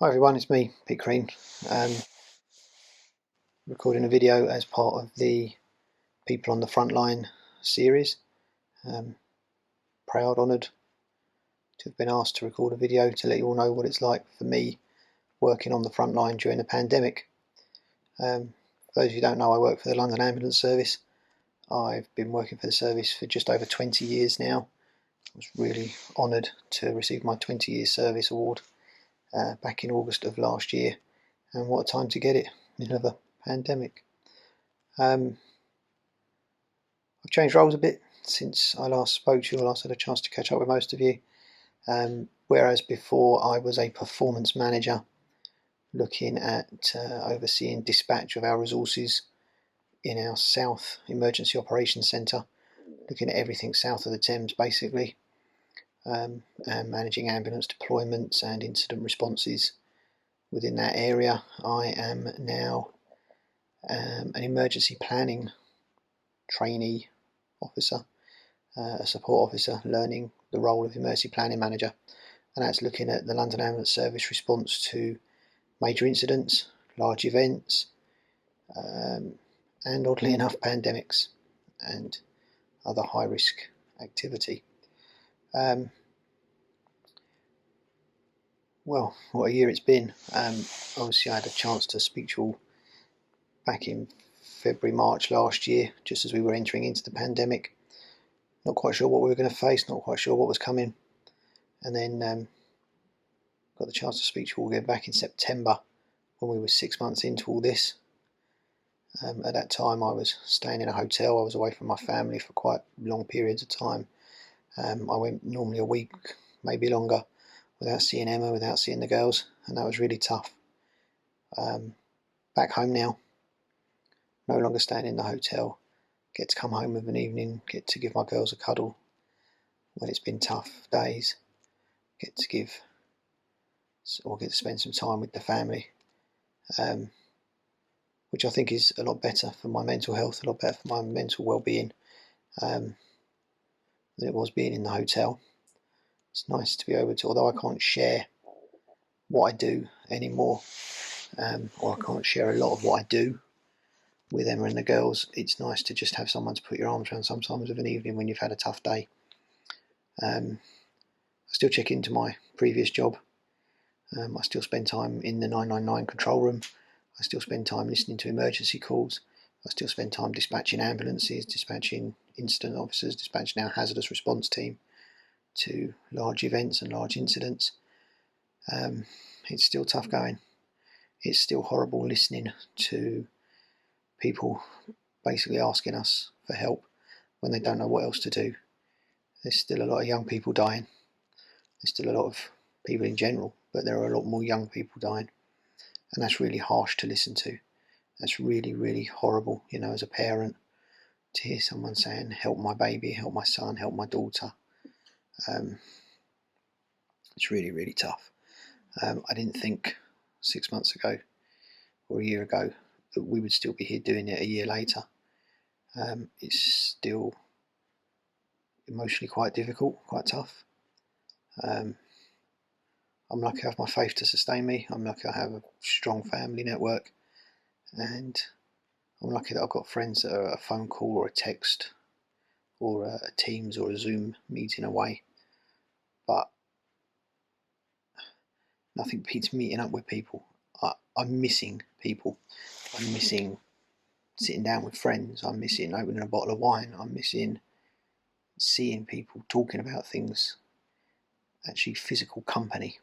Hi everyone, it's me, Pete Green, recording a video as part of the People on the Frontline series. Proud, honoured to have been asked to record a video to let you all know what it's like for me working on the front line during the pandemic. For those of you who don't know, I work for the London Ambulance Service. I've been working for the service for just over 20 years now. I was really honoured to receive my 20-year service award back in August of last year, and what a time to get it in the middle of a pandemic. I've changed roles a bit since I last spoke to you, or last had a chance to catch up with most of you. Whereas before I was a performance manager looking at overseeing dispatch of our resources in our South Emergency Operations Centre, looking at everything south of the Thames basically, and managing ambulance deployments and incident responses within that area. I am now an emergency planning trainee officer, a support officer, learning the role of emergency planning manager, and that's looking at the London Ambulance Service response to major incidents, large events, and oddly enough pandemics and other high risk activity. Well, what a year it's been. Obviously I had a chance to speak to you all back in February, March last year, just as we were entering into the pandemic. Not quite sure what we were going to face, not quite sure what was coming, and then got the chance to speak to you all again back in September when we were 6 months into all this. At that time I was staying in a hotel. I was away from my family for quite long periods of time. I went normally a week, maybe longer, without seeing Emma, without seeing the girls, and that was really tough. Back home now, no longer staying in the hotel, get to come home of an evening, get to give my girls a cuddle when it's been tough days, get to spend some time with the family, which I think is a lot better for my mental health, a lot better for my mental well-being than it was being in the hotel. It's nice to be able to, although I can't share what I do anymore, or I can't share a lot of what I do with Emma and the girls, it's nice to just have someone to put your arms around sometimes of an evening when you've had a tough day. I still check into my previous job. I still spend time in the 999 control room. I still spend time listening to emergency calls. I still spend time dispatching ambulances, dispatching incident officers, dispatching our hazardous response team to large events and large incidents. It's still tough going. It's still horrible listening to people basically asking us for help when they don't know what else to do. There's still a lot of young people dying. There's still a lot of people in general, but there are a lot more young people dying, and that's really harsh to listen to. That's really, really horrible, as a parent, to hear someone saying, help my baby, help my son, help my daughter. It's really, really tough. I didn't think 6 months ago or a year ago that we would still be here doing it a year later. It's still emotionally quite difficult, quite tough. I'm lucky I have my faith to sustain me. I'm lucky I have a strong family network, and I'm lucky that I've got friends that are a phone call or a text or a Teams or a Zoom meeting away. But nothing beats meeting up with people. I'm missing people. I'm missing sitting down with friends. I'm missing opening a bottle of wine. I'm missing seeing people, talking about things, actually physical company.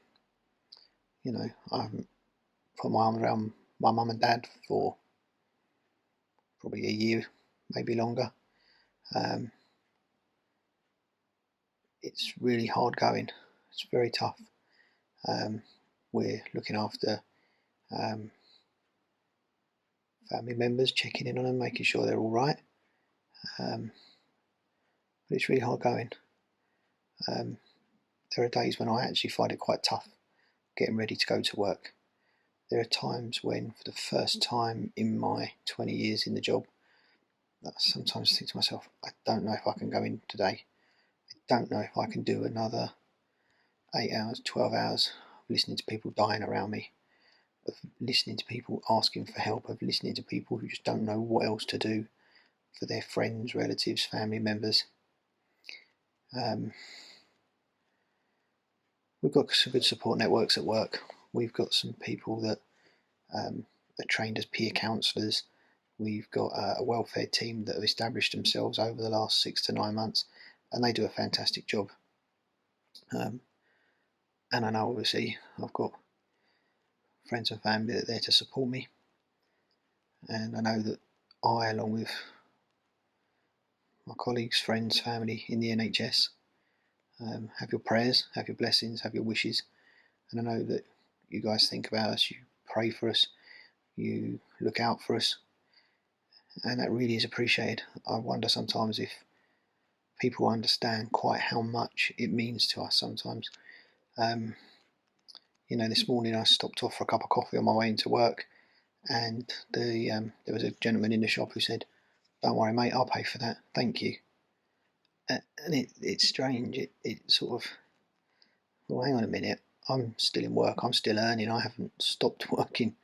I haven't put my arm around my mum and dad for probably a year, maybe longer. It's really hard going. It's very tough. We're looking after family members, checking in on them, making sure they're all right. But it's really hard going. There are days when I actually find it quite tough getting ready to go to work. There are times when, for the first time in my 20 years in the job, I sometimes think to myself, I don't know if I can go in today. I don't know if I can do another 8 hours, 12 hours, listening to people dying around me, of listening to people asking for help, of listening to people who just don't know what else to do for their friends, relatives, family members. We've got some good support networks at work. We've got some people that are trained as peer counsellors. We've got a welfare team that have established themselves over the last 6 to 9 months, and they do a fantastic job. And I know, obviously, I've got friends and family that are there to support me, and I know that I, along with my colleagues, friends, family in the NHS, have your prayers, have your blessings, have your wishes, and I know that you guys think about us, you pray for us, you look out for us, and that really is appreciated. I wonder sometimes if people understand quite how much it means to us sometimes. This morning I stopped off for a cup of coffee on my way into work, and there was a gentleman in the shop who said, "Don't worry, mate, I'll pay for that, thank you." And it's strange. It sort of, well, hang on a minute, I'm still in work, I'm still earning, I haven't stopped working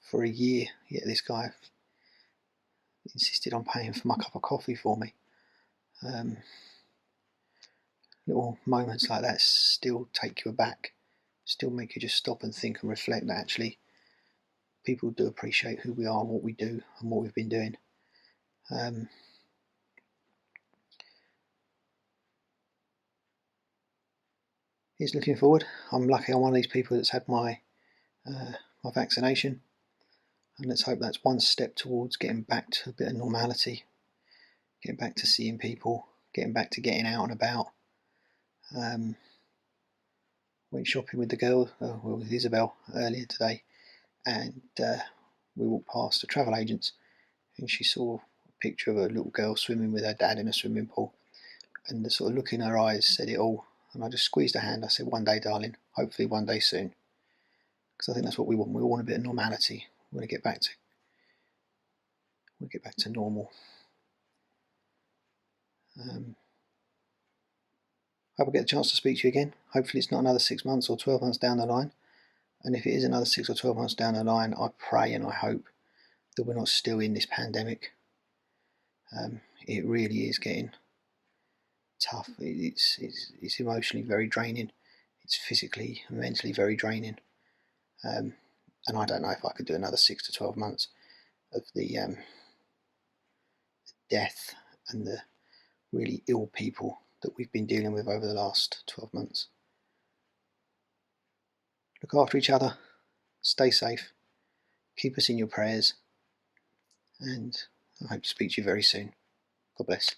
for a year, yet this guy insisted on paying for my cup of coffee for me. Little moments like that still take you aback, still make you just stop and think and reflect that actually people do appreciate who we are and what we do and what we've been doing. Here's looking forward. I'm lucky I'm one of these people that's had my vaccination, and let's hope that's one step towards getting back to a bit of normality, getting back to seeing people, getting back to getting out and about. Went shopping with the girl, with Isabel earlier today, and we walked past a travel agent's, and she saw a picture of a little girl swimming with her dad in a swimming pool, and the sort of look in her eyes said it all. And I just squeezed her hand. I said, "One day, darling, hopefully one day soon," because I think that's what we want. We all want a bit of normality. We want to get back to normal. Hope I get the chance to speak to you again. Hopefully it's not another 6 months or 12 months down the line. And if it is another 6 or 12 months down the line, I pray and I hope that we're not still in this pandemic. It really is getting tough. It's emotionally very draining. It's physically and mentally very draining. And I don't know if I could do another 6 to 12 months of the death and the really ill people that we've been dealing with over the last 12 months. Look after each other, stay safe, keep us in your prayers, and I hope to speak to you very soon. God bless.